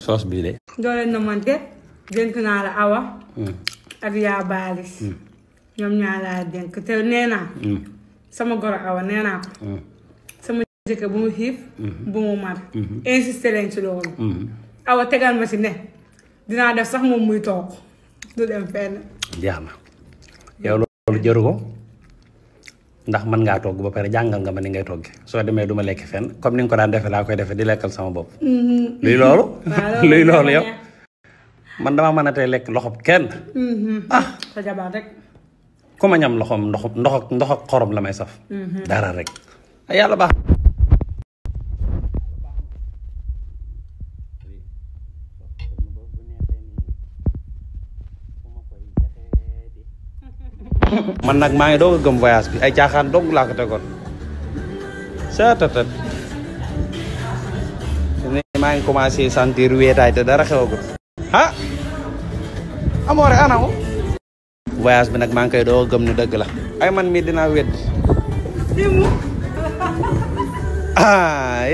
soos bii de. doo leen namante dénk naa la Awa ak yaa baalis ñoom ñaa laa dénk te nee naa sama goro Awa nee naa ko sama jëkkër bu mu xiif bu mu mar insisté leen ci loolu Awa tegal ma ci ne dinaa def sax moom muy toog du dem fenn. jeex na yow loolu jëru ko ndax mën ngaa togg ba pare jàngal nga ma ni ngay togge soo demee du ma lekk fenn comme ni nga ko daan defee laa koy defee di lekkal sama bopp. luy loolu. luy loolu yow man dama mën a tey lekk loxob kenn. sa jabar rek. ku ma ñam loxoom ndox ak xorom la may saf. dara rek yàlla baax. man nag maa ngi doog a gëm voyage bi ay caaxaan dong laa ko tegoon seetatat ne maa ngi commencé sentir wéetaay te dara xewagul ah amoore anamu voyage bi nag maa ngi koy doog a gëm ne dëgg la ay man mii dinaa wedd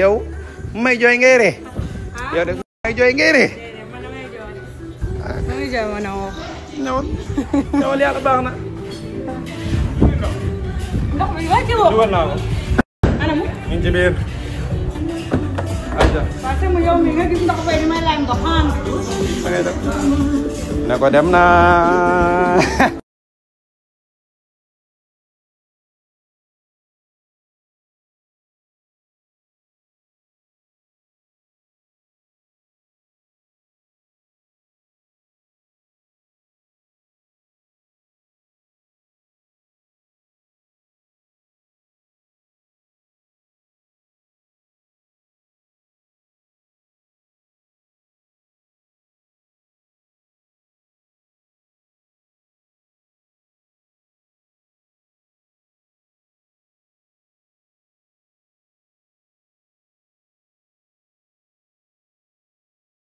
yow may jooy ngay ree yow de may jooy ngay ree ñëwal yàlla baax na. ndox mi wàcce woo. dugal naa ko. anamu. ñu ngi ci biir. ayca. waaw sama yow mi nga gis ndox fay di may laaj ndox xaan. ne ko dem naa.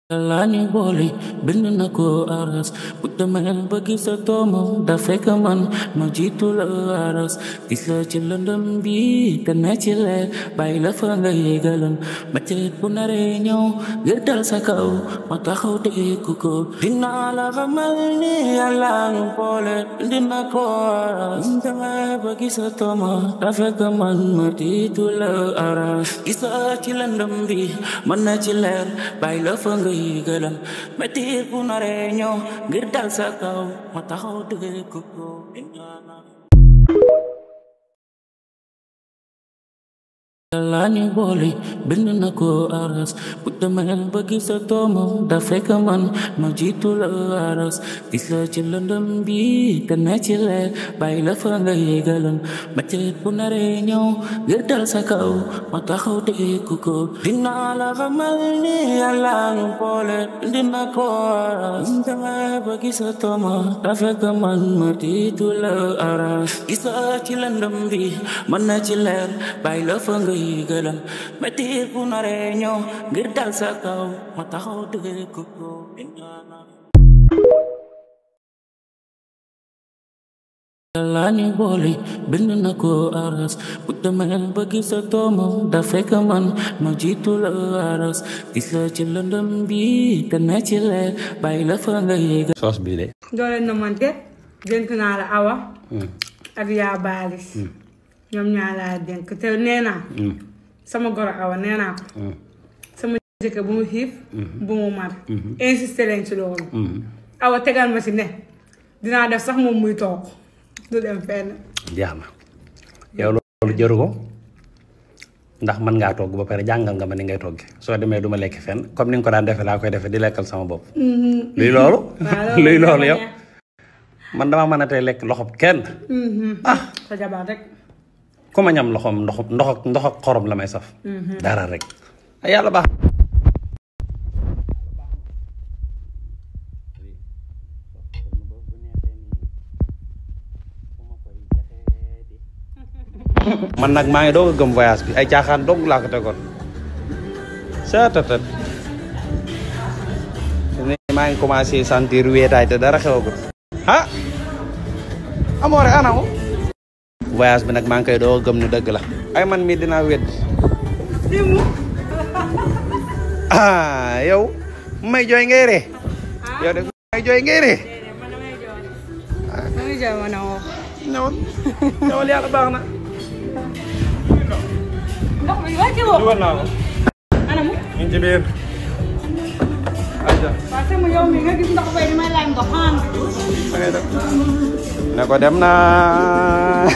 Lani boli bind na ko aras bu demee ba gis sa tooma da fekk man ma jiitu la aras gis la ci lëndëm bi te ne ci leer bàyyi la fa nga yégalan ma ceet bu naree ñëw ngir dal sa kaw ma taxaw déggu ko dinaa la xamal ni yàlla ñu boole bind na ko aras bu demee ba gis sa tooma da fekk man ma jiitu la aras gis la ci lëndëm bi man na ci leer bàyyi la fa nga galam metti bu naree ñëw ngir dal sa kaw ma taxaw dëgg ko Lani boli bind na ko aras bu demee ba gis sa tooma da fekk man ma jiitu la aras gis la ci lëndëm bi te ne ci leer bàyyi la fa nga yégalan metti bu naree ñëw ngir dal sa kaw ma taxaw déggu ko dinaa la xamal ni yàlla ñu boole bind na ko aras bu demee ba gis sa tooma da fekk man ma jiitu la aras gis la ci lëndëm bi man na ci leer bàyyi la fa nga galam metti bu naree ñëw ngir dal sa kaw ma taxaw dëgg ko Lani boli bind na ko aras bu demee ba gis sa tooma da fekk man ma jiitu la aras gis la ci lëndëm bi te ne ci leer bàyyi la fa nga yégal soos bii de. doo leen namante dénk naa la Awa ak yaa baalis ñoom ñaa laa dénk te nee naa sama goro Awa nee naa ko sama jëkkër bu mu xiif bu mu mar insisté leen ci loolu Awa tegal ma ci ne dinaa def sax moom muy toog du dem fenn. jeex na yow loolu jëru ko ndax mën ngaa togg ba pare jàngal nga ma ni ngay togge soo demee du ma lekk fenn comme ni nga ko daan defee laa koy defee di lekkal sama bopp. luy loolu. luy loolu yow man dama mën a tey lekk loxob kenn. sa jabar rek. ku ma ñam loxoom ndox ak xorom la may saf. dara rek yàlla baax. man nag maa ngi doog a gëm voyage bi ay caaxaan dong laa ko tegoon seetatat ne maa ngi commencé sentir wéetaay te dara xewagul ah amoore anamu voyage bi nag maa ngi koy doog a gëm ne dëgg la ay man mii dinaa wedd yow may jooy ngay ree yow de may jooy ngay ree man damay jooy. damay jooy ma ne woo. ñëwal yàlla baax na. ndox mi wàcce woo. dugal naa ko. ana mu. ñu ngi ci biir. ayca. waaw sama yow mi nga gis ndox bay di may laaj ndox xanaa. da ngay def. ne ko dem naa.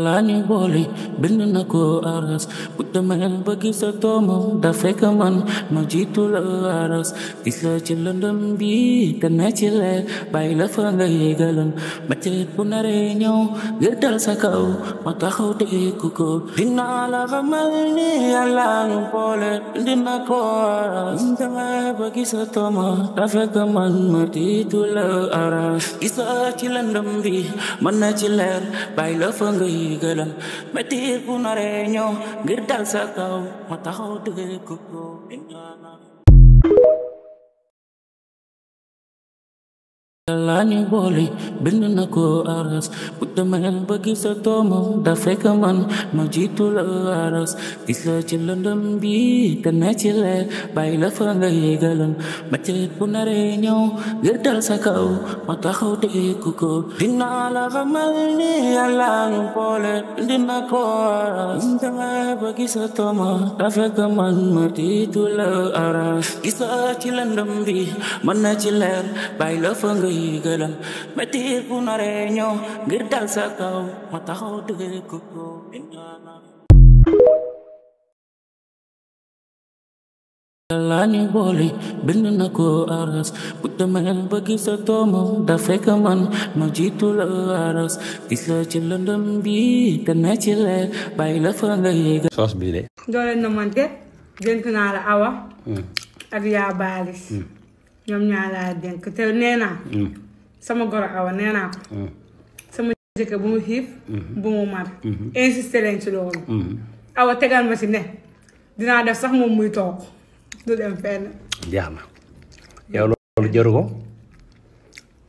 Lani boole bind na ko aras bu demee ba gis sa doom da fekk man ma jiitu la aras gis la ci lëndëm bi te ne ci leer bàyyi la fa nga yégalan ma teet bu naree ñëw ngir dal sa kaw ma taxaw dégg ko dinaa la xamal ni yàlla ñu boole bind na ko aras bu demee ba gis sa doom da fekk man ma jiitu la aras gis la ci lëndëm bi man na ci leer bàyyi la fa nga galam metti bu naree ñëw ngir dal sa kaw ma taxaw dëgg ko Lani boole bind na ko aras bu demee ba gis sa doom da fekk man ma jiitu la aras gis la ci lëndëm bi te ne ci leer bàyyi la fa nga yégalan metti bu naree ñëw ngir dal sa kaw ma taxaw dégg ko dinaa la xamal ni yàlla ñu boole bind na ko aras bu demee ba gis sa doom da fekk man ma jiitu la aras gis la ci lëndëm bi man na ci leer bàyyi la fa nga galam metti bu naree ñëw ngir dal sa kaw ma taxaw dëgg ko Lani boole bind na ko aras bu demee ba gis sa doom da fekk man ma jiitu la aras gis la ci lëndëm bi te ne ci leer bàyyi la fa nga yéega soos bii de. doole na mante dénk naa la awa. ak yaa baalis. ñoom ñaa laa dénk te nee naa. sama goro awa nee naa ko. sama jëkkër bu mu xiif. bu mu mar. insisté leen ci loolu. awa tegal ma ci ne dinaa def sax moom muy toog du dem fenn. jeex na yow loolu jëru ko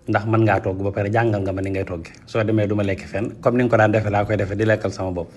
ndax mën ngaa togg ba pare jàngal nga ma ni ngay togge soo demee du ma lekk fenn comme ni nga ko daan defee laa koy defee di lekkal sama bopp.